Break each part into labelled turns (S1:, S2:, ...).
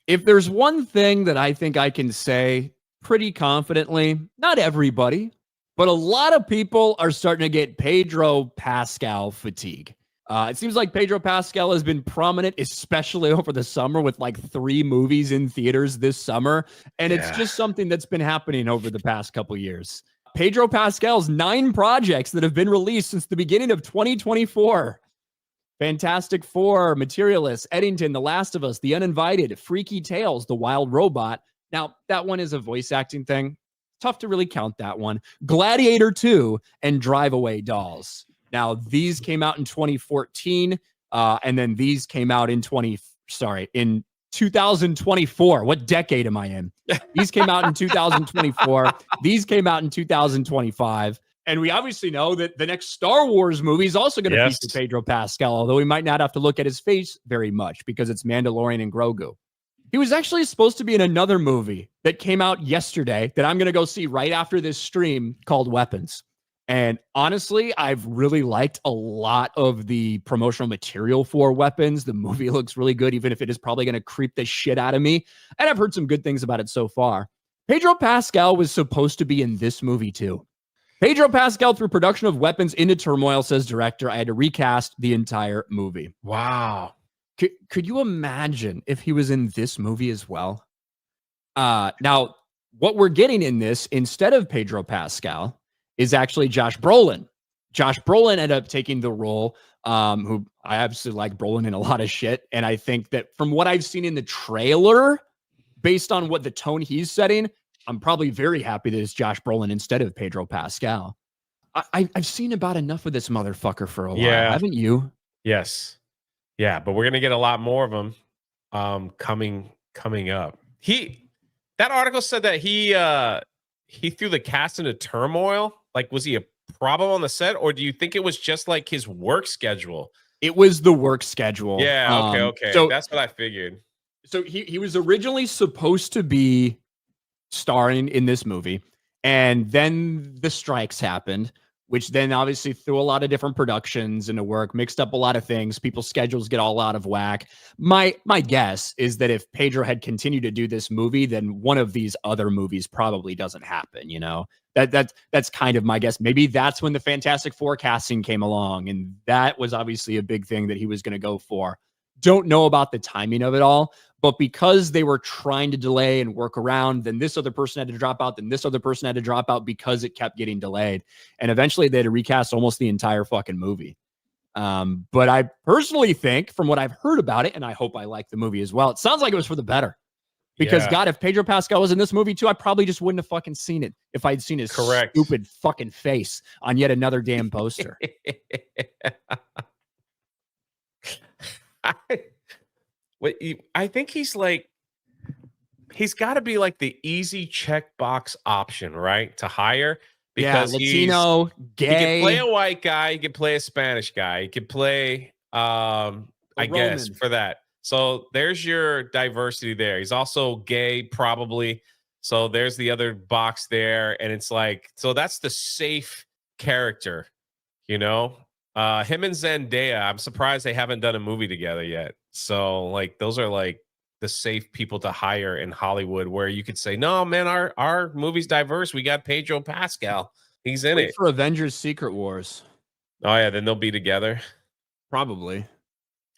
S1: If there's one thing that I think I can say pretty confidently, not everybody, but a lot of people are starting to get Pedro Pascal fatigue. It seems like Pedro Pascal has been prominent, especially over the summer, with like 3 movies in theaters this summer. And it's
S2: Yeah.
S1: just something that's been happening over the past couple years. Pedro Pascal's 9 projects that have been released since the beginning of 2024. Fantastic Four, Materialists, Eddington, The Last of Us, The Uninvited, Freaky Tales, The Wild Robot. Now, that one is a voice acting thing. Tough to really count that one. Gladiator 2 and Drive Away Dolls. Now, these came out in 2014, and then these came out in 2024. What decade am I in? These came out in 2024. These came out in 2025. And we obviously know that the next Star Wars movie is also going to feature Pedro Pascal, although we might not have to look at his face very much because it's Mandalorian and Grogu. He was actually supposed to be in another movie that came out yesterday that I'm going to go see right after this stream called Weapons. And honestly, I've really liked a lot of the promotional material for Weapons. The movie looks really good, even if it is probably going to creep the shit out of me. And I've heard some good things about it so far. Pedro Pascal was supposed to be in this movie too. Pedro Pascal threw production of Weapons into turmoil, says director. I had to recast the entire movie.
S2: Wow.
S1: Could you imagine if he was in this movie as well? Now, what we're getting in this, instead of Pedro Pascal, is actually Josh Brolin. Josh Brolin ended up taking the role, who I absolutely like Brolin in a lot of shit. And I think that from what I've seen in the trailer, based on what the tone he's setting, I'm probably very happy that it's Josh Brolin instead of Pedro Pascal. I've seen about enough of this motherfucker for a while, haven't you?
S2: Yes. Yeah, but we're gonna get a lot more of them coming up. That article said that he threw the cast into turmoil. Like, was he a problem on the set, or do you think it was just like his work schedule?
S1: It was the work schedule.
S2: Yeah, okay. So that's what I figured.
S1: So he was originally supposed to be starring in this movie, and then the strikes happened, which then obviously threw a lot of different productions into work, mixed up a lot of things. People's schedules get all out of whack. My guess is that if Pedro had continued to do this movie, then one of these other movies probably doesn't happen. You know, that's kind of my guess. Maybe that's when the Fantastic Four casting came along, and that was obviously a big thing that he was going to go for. Don't know about the timing of it all, but because they were trying to delay and work around, then this other person had to drop out, then this other person had to drop out because it kept getting delayed. And eventually they had to recast almost the entire fucking movie. But I personally think, from what I've heard about it, and I hope I like the movie as well, it sounds like it was for the better. Because God, if Pedro Pascal was in this movie too, I probably just wouldn't have fucking seen it if I'd seen his stupid fucking face on yet another damn poster.
S2: I think he's got to be like the easy checkbox option, right? To hire, because
S1: Latino, gay.
S2: He can play a white guy, he can play a Spanish guy, he can play I guess for that. So there's your diversity there. He's also gay, probably. So there's the other box there. And it's like, so that's the safe character, you know? Him and Zendaya, I'm surprised they haven't done a movie together yet. So like those are like the safe people to hire in Hollywood, where you could say, no, man, our movie's diverse. We got Pedro Pascal. He's in it.
S1: For Avengers Secret Wars.
S2: Oh yeah, then they'll be together.
S1: Probably.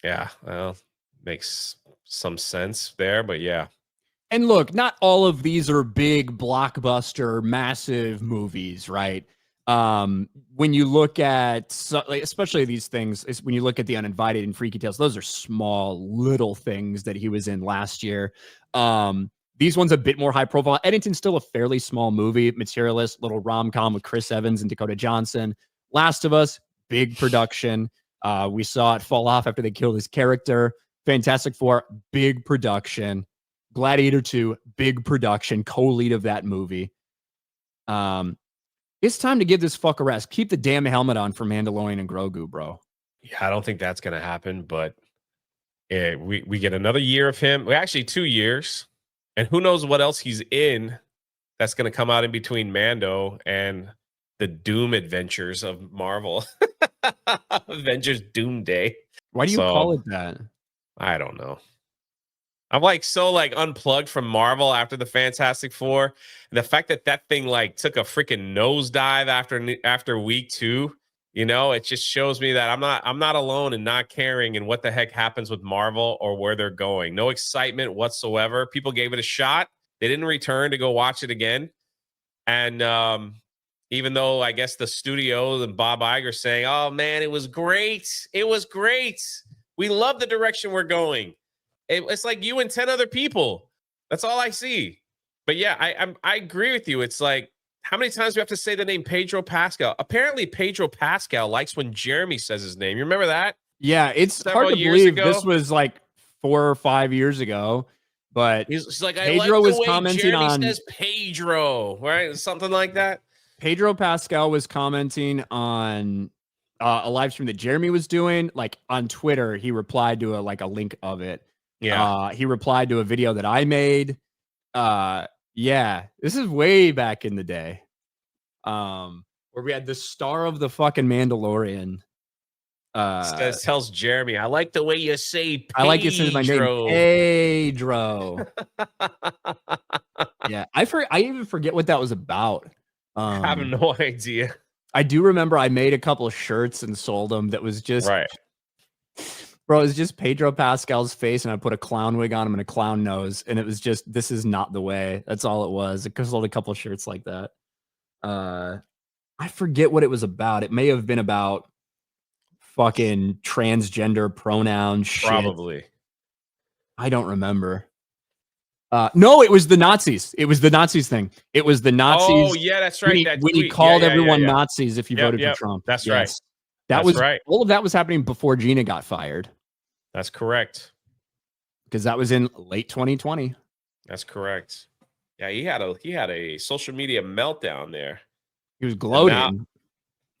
S2: Yeah, well, makes some sense there, but yeah.
S1: And look, not all of these are big blockbuster, massive movies, right? When you look at, especially these things, when you look at The Uninvited and Freaky Tales, those are small, little things that he was in last year. These ones a bit more high profile. Eddington's still a fairly small movie. Materialist, little rom-com with Chris Evans and Dakota Johnson. Last of Us, big production. We saw it fall off after they killed his character. Fantastic Four, big production. Gladiator 2, big production, co-lead of that movie. It's time to give this fuck a rest. Keep the damn helmet on for Mandalorian and Grogu, bro.
S2: Yeah, I don't think that's going to happen, but we get another year of him. Well, actually 2 years. And who knows what else he's in that's going to come out in between Mando and the Doom adventures of Marvel. Avengers Doomsday.
S1: Why do you call it that?
S2: I don't know. I'm like so like unplugged from Marvel after the Fantastic Four. And the fact that that thing like took a freaking nosedive after week 2, you know, it just shows me that I'm not alone in not caring and what the heck happens with Marvel or where they're going. No excitement whatsoever. People gave it a shot. They didn't return to go watch it again. And even though I guess the studio and Bob Iger saying, "Oh man, it was great. It was great. We love the direction we're going." It's like you and 10 other people. That's all I see. But yeah, I agree with you. It's like, how many times do we have to say the name Pedro Pascal? Apparently, Pedro Pascal likes when Jeremy says his name. You remember that?
S1: Yeah, it's
S2: Several
S1: hard to
S2: years
S1: believe
S2: ago.
S1: this was like 4 or 5 years ago. But
S2: He's like, I like
S1: Pedro
S2: the
S1: was
S2: way
S1: commenting
S2: Jeremy
S1: on
S2: says Pedro, right? Something like that.
S1: Pedro Pascal was commenting on a live stream that Jeremy was doing, like on Twitter. He replied to a link of it.
S2: Yeah.
S1: He replied to a video that I made. Yeah, this is way back in the day. Where we had the star of the fucking Mandalorian.
S2: Tells Jeremy, I like the way you say Pedro.
S1: I like you saying my name, Pedro. Yeah, I even forget what that was about.
S2: I have no idea.
S1: I do remember I made a couple of shirts and sold them. That was just
S2: right.
S1: Bro, it was just Pedro Pascal's face, and I put a clown wig on him and a clown nose, and it was just, this is not the way. That's all it was. It sold a couple of shirts like that. I forget what it was about. It may have been about fucking transgender pronoun shit.
S2: Probably.
S1: I don't remember. No, it was the Nazis. It was the Nazis thing. It was the Nazis.
S2: Oh, yeah, that's right.
S1: When he called everyone Nazis if you voted for Trump.
S2: That's right.
S1: That was right. All of that was happening before Gina got fired.
S2: That's correct.
S1: Because that was in late 2020.
S2: That's correct. Yeah, he had a social media meltdown there.
S1: He was gloating.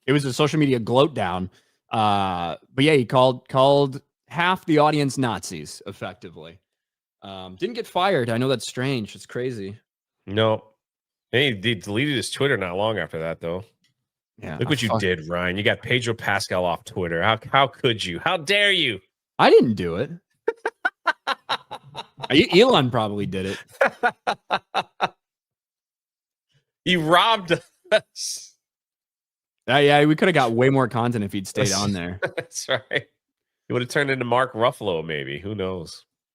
S1: It was a social media gloat down. But yeah, he called half the audience Nazis effectively. Didn't get fired. I know that's strange. It's crazy.
S2: No. He deleted his Twitter not long after that, though.
S1: Yeah.
S2: Look what you did, Ryan. You got Pedro Pascal off Twitter. How could you? How dare you?
S1: I didn't do it. Elon probably did it.
S2: He robbed us.
S1: Yeah, we could have got way more content if he'd stayed on there.
S2: That's right. He would have turned into Mark Ruffalo, maybe. Who knows?